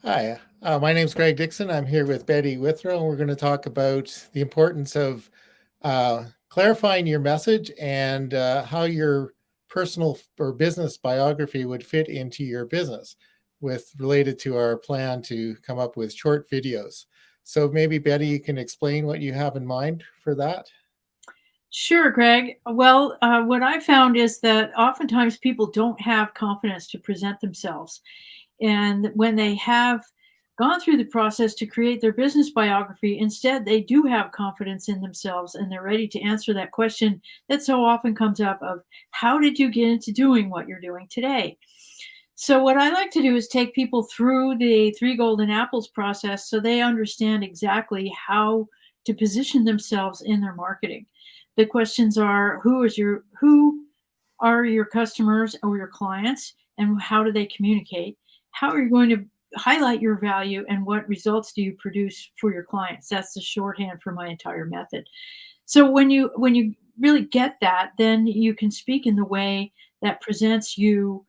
Hi, my name's Greg Dixon. I'm here with Betty Withrow, and we're going to talk about the importance of clarifying your message and how your personal or business biography would fit into your business, with related to our plan to come up with short videos. So maybe Betty, you can explain what you have in mind for that. Sure, Greg. Well, what I found is that oftentimes people don't have confidence to present themselves. And when they have gone through the process to create their business biography, instead, they do have confidence in themselves and they're ready to answer that question that so often comes up of how did you get into doing what you're doing today? So, what I like to do is take people through the three golden apples process so they understand exactly how to position themselves in their marketing. The questions are who are your customers or your clients and how do they communicate? How are you going to highlight your value and what results do you produce for your clients? That's the shorthand for my entire method. So when you really get that, then you can speak in the way that presents you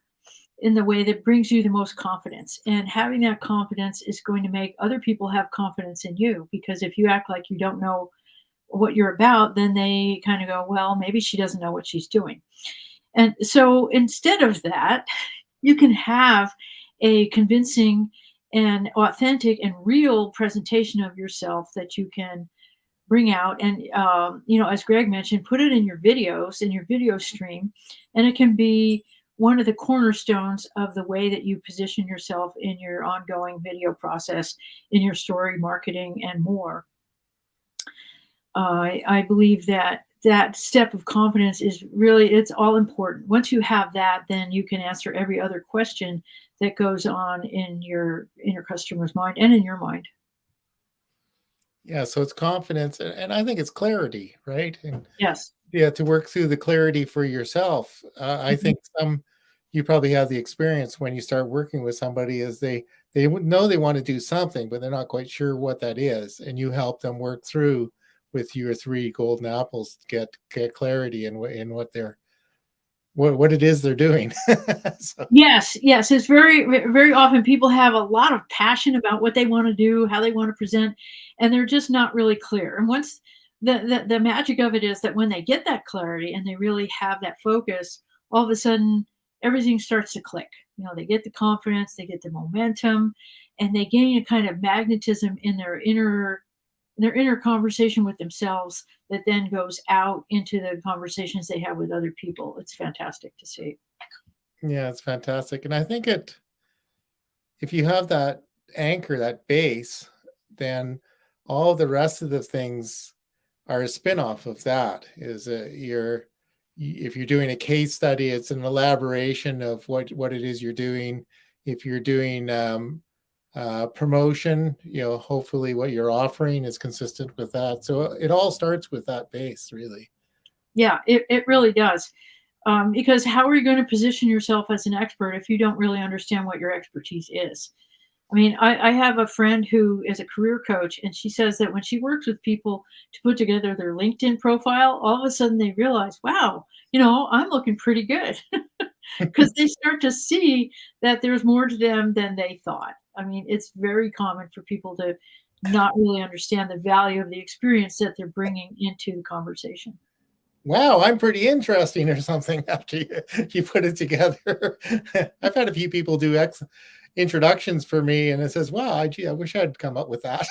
in the way that brings you the most confidence. And having that confidence is going to make other people have confidence in you because if you act like you don't know what you're about, then they kind of go, well, maybe she doesn't know what she's doing. And so instead of that, you can have a convincing and authentic and real presentation of yourself that you can bring out and as Greg mentioned, put it in your videos in your video stream, and it can be one of the cornerstones of the way that you position yourself in your ongoing video process, in your story marketing and more. I believe that that step of confidence is really it's all important. Once you have that, then you can answer every other question that goes on in your customer's mind and in your mind. Yeah, so it's confidence, and I think it's clarity, right? And Yes. yeah, to work through the clarity for yourself. I Mhm. think you probably have the experience when you start working with somebody is they would know they want to do something, but they're not quite sure what that is, and you help them work through with your three golden apples to get clarity in in what they're what it is they're doing. So, Yes, yes, it's very often people have a lot of passion about what they wanna do, how they wanna present, and they're just not really clear, and once the magic of it is that when they get that clarity and they really have that focus, all of a sudden, everything starts to click. They get the confidence, they get the momentum, and they gain a kind of magnetism in their inner conversation with themselves that then goes out into the conversations they have with other people. It's fantastic to see. yeah, it's fantastic, and I think it if you have that anchor, that base, then all the rest of the things are a spin-off of that. Is if you're doing a case study, it's an elaboration of what it is you're doing. If you're doing promotion, hopefully what you're offering is consistent with that. So it all starts with that base, really. Yeah, it really does. Because how are you going to position yourself as an expert if you don't really understand what your expertise is? I mean, I have a friend who is a career coach, and she says that when she works with people to put together their LinkedIn profile, all of a sudden they realize, wow, I'm looking pretty good because they start to see that there's more to them than they thought. I mean, it's very common for people to not really understand the value of the experience that they're bringing into the conversation. Wow, I'm pretty interesting or something after you put it together. I've had a few people do introductions for me, and it says, "Wow, gee, I wish I'd come up with that."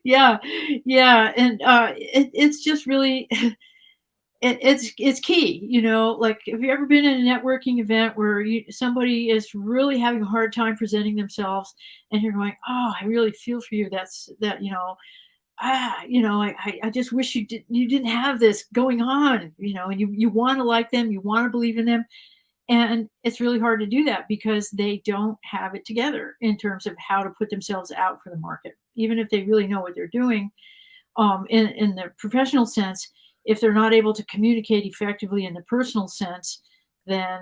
Yeah, yeah, and it's just really it's key. Like have you ever been in a networking event where somebody is really having a hard time presenting themselves, and you're going, "Oh, I really feel for you." That's that I just wish you didn't have this going on, and you want to like them, you want to believe in them, and it's really hard to do that because they don't have it together in terms of how to put themselves out for the market. Even if they really know what they're doing, in the professional sense, if they're not able to communicate effectively in the personal sense, then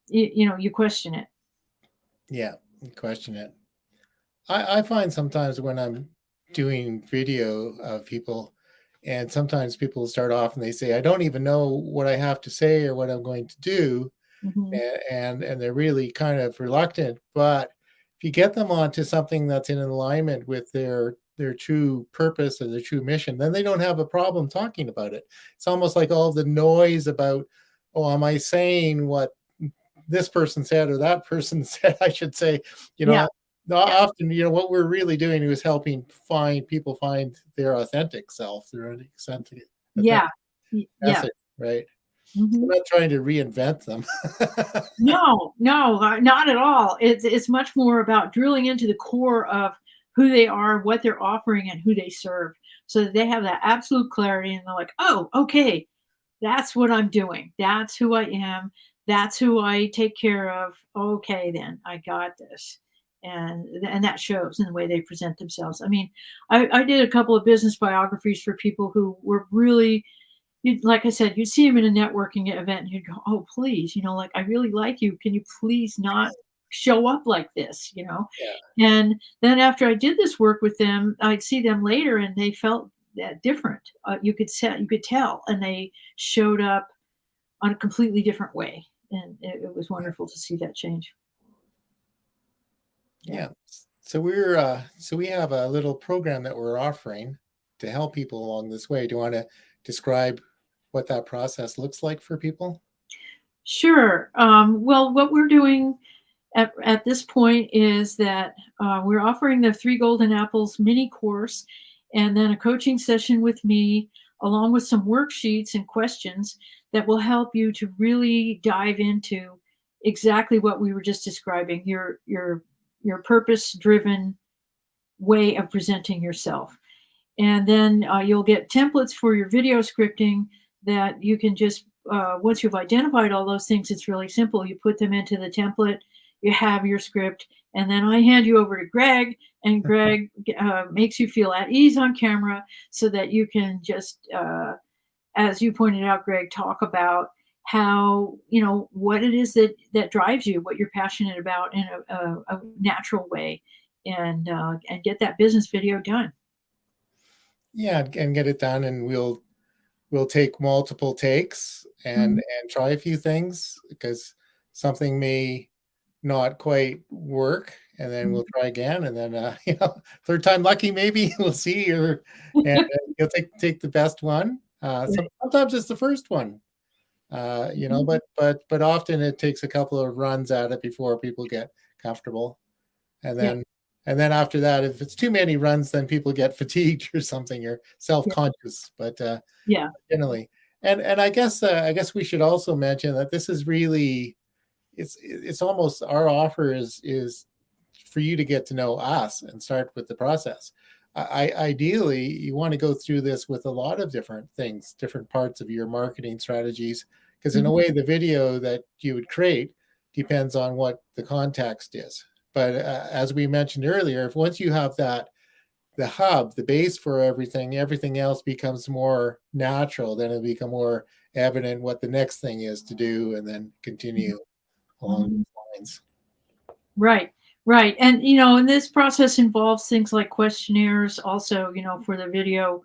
you question it. Yeah, question it. I find sometimes when I'm doing video of people, and sometimes people start off and they say, I don't even know what I have to say or what I'm going to do. Mhm. and they're really kind of reluctant. But if you get them onto something that's in alignment with their true purpose or their true mission, then they don't have a problem talking about it. It's almost like all the noise about, oh, am I saying what this person said or that person said, I should say, you Yeah, know, yeah, often, what we're really doing is helping people find their authentic self, their authentic yeah, yeah. message, right? Mhm. We're not trying to reinvent them. No, no, not at all. It's much more about drilling into the core of who they are, what they're offering, and who they serve, so that they have that absolute clarity, and they're like, "Oh, okay, that's what I'm doing. That's who I am. That's who I take care of. Okay, then I got this." And that shows in the way they present themselves. I mean, I did a couple of business biographies for people who were really, you like I said, you'd see him in a networking event and you'd go, "Oh, please, like, I really like you. Can you please not show up like this?" Yeah. And then after I did this work with them, I'd see them later and they felt that different. You could tell, and they showed up on a completely different way. And it was wonderful to see that change. Yeah. Yeah. So we have a little program that we're offering to help people along this way. Do you want to describe what that process looks like for people? Sure. Well, what we're doing at this point is that we're offering the Three Golden Apples mini course and then a coaching session with me, along with some worksheets and questions that will help you to really dive into exactly what we were just describing, your purpose driven way of presenting yourself. And then you'll get templates for your video scripting that you can just, once you've identified all those things, it's really simple. You put them into the template, you have your script, and then I hand you over to Greg, and Greg makes you feel at ease on camera so that you can just, as you pointed out, Greg, talk about how, what it is that drives you, what you're passionate about in a natural way, and get that business video done. Yeah, and get it done, and we'll take multiple takes Mhm. and try a few things because something may not quite work, and then we'll try again, and then third time lucky, maybe we'll see, or and you'll take the best one. Right. Sometimes it's the first one, Mhm. but often it takes a couple of runs at it before people get comfortable. And Yeah. then after that, if it's too many runs, then people get fatigued or something, or Yeah. self-conscious. But Yeah. generally, and I guess we should also mention that this is really it's almost our offer is for you to get to know us and start with the process. Ideally, you want to go through this with a lot of different things, different parts of your marketing strategies, because in a Mhm. way, the video that you would create depends on what the context is. But as we mentioned earlier, if once you have the hub, the base for everything else becomes more natural. Then it'll become more evident what the next thing is to do, and then Mhm. continue along Mhm. those lines. Right. Right. And this process involves things like questionnaires also, for the video,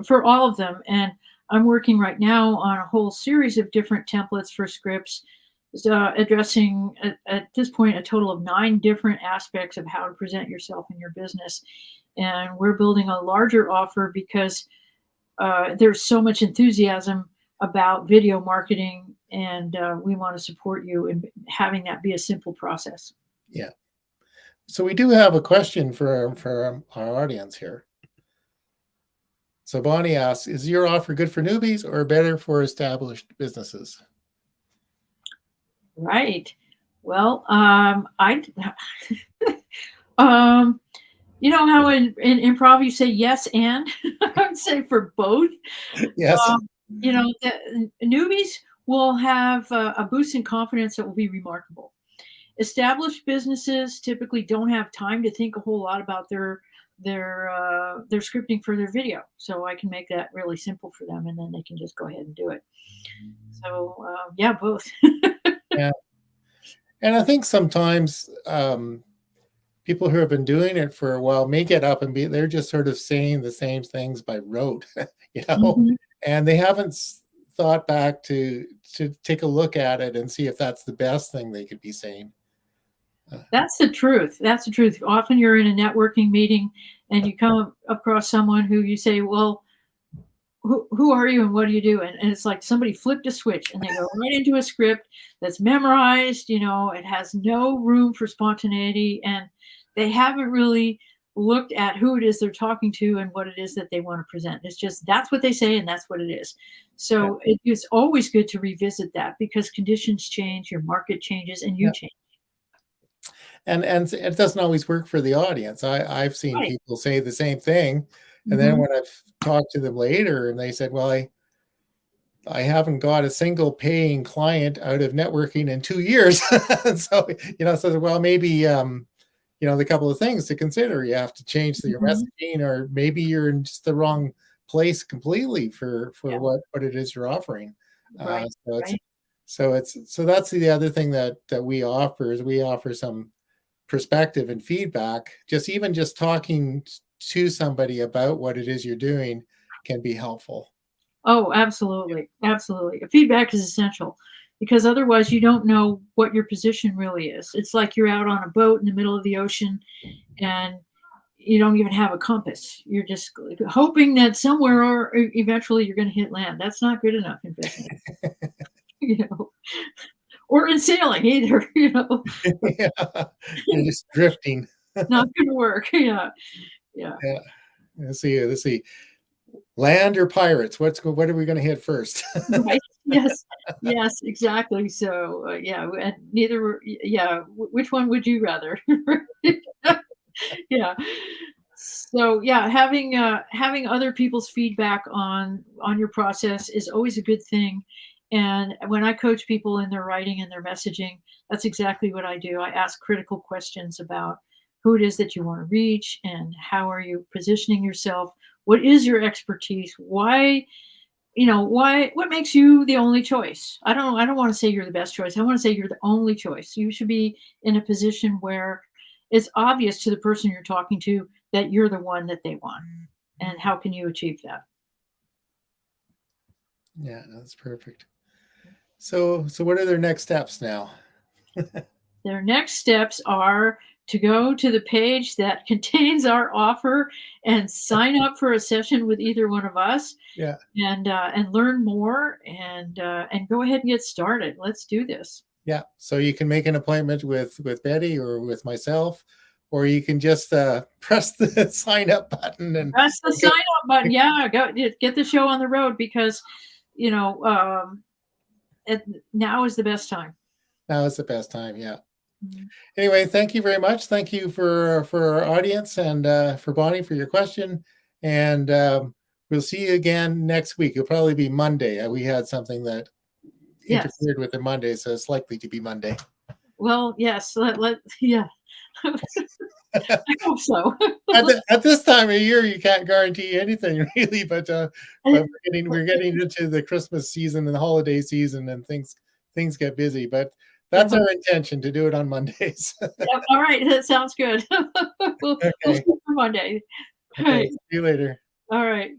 for all of them. And I'm working right now on a whole series of different templates for scripts, addressing at this point a total of 9 different aspects of how to present yourself in your business. And we're building a larger offer because there's so much enthusiasm about video marketing, and we want to support you in having that be a simple process. Yeah. So we do have a question for our audience here. So Bonnie asks, "Is your offer good for newbies or better for established businesses?" Right. Well, I, um, you know how in improv you say yes and I would say for both. Yes. Um, the newbies will have a boost in confidence that will be remarkable. Established businesses typically don't have time to think a whole lot about their scripting for their video, so I can make that really simple for them, and then they can just go ahead and do it. So yeah, both. Yeah. And I think sometimes people who have been doing it for a while may get up and they're just sort of saying the same things by rote, you know, Mhm. and they haven't thought back to take a look at it and see if that's the best thing they could be saying. That's the truth. That's the truth. Often you're in a networking meeting and you come across someone who you say, well, who are you and what do you do? And it's like somebody flipped a switch and they go right into a script that's memorized. It has no room for spontaneity, and they haven't really looked at who it is they're talking to and what it is that they want to present. It's just that's what they say and that's what it is. So it's always good to revisit that because conditions change, your market changes, and you change. And it doesn't always work for the audience. I've seen Right. people say the same thing, and then when I've talked to them later, and they said, "Well, I haven't got a single paying client out of networking in 2 years." So, so well, maybe the couple of things to consider. You have to change your messaging, or maybe you're in just the wrong place completely for what it is you're offering. Right. So that's the other thing that we offer is we offer some perspective and feedback. Just talking to somebody about what it is you're doing can be helpful. Oh, absolutely. Absolutely. Feedback is essential because otherwise you don't know what your position really is. It's like you're out on a boat in the middle of the ocean and you don't even have a compass. You're just hoping that somewhere or eventually you're going to hit land. That's not good enough in business, or in sailing either, Yeah. You're just drifting. not going to work. Yeah. Yeah. Let's see. Land or pirates? What are we going to hit first? Right. Yes. Yes, exactly. So, and neither were which one would you rather? Yeah. So, having other people's feedback on your process is always a good thing. And when I coach people in their writing and their messaging, that's exactly what I do. I ask critical questions about who it is that you want to reach and how are you positioning yourself? What is your expertise? What makes you the only choice? I don't want to say you're the best choice. I want to say you're the only choice. You should be in a position where it's obvious to the person you're talking to that you're the one that they want. And how can you achieve that? Yeah, that's perfect. So what are their next steps now? Their next steps are to go to the page that contains our offer and sign up for a session with either one of us. Yeah. And learn more and go ahead and get started. Let's do this. Yeah. So you can make an appointment with Betty or with myself, or you can just press the sign up button and press the sign up button. Yeah, go get the show on the road because now is the best time. Now is the best time. Yeah. Anyway, thank you very much. Thank you for our audience and for Bonnie for your question. And we'll see you again next week. It'll probably be Monday. We had something that interfered with the Monday, so it's likely to be Monday. Well, yes. Yeah. I hope so. At this time of year, you can't guarantee anything really, but we're getting into the Christmas season and the holiday season, and things get busy. But that's our intention, to do it on Mondays. Yep, all right, that sounds good. We'll see you for Monday. Okay, see you later. All right.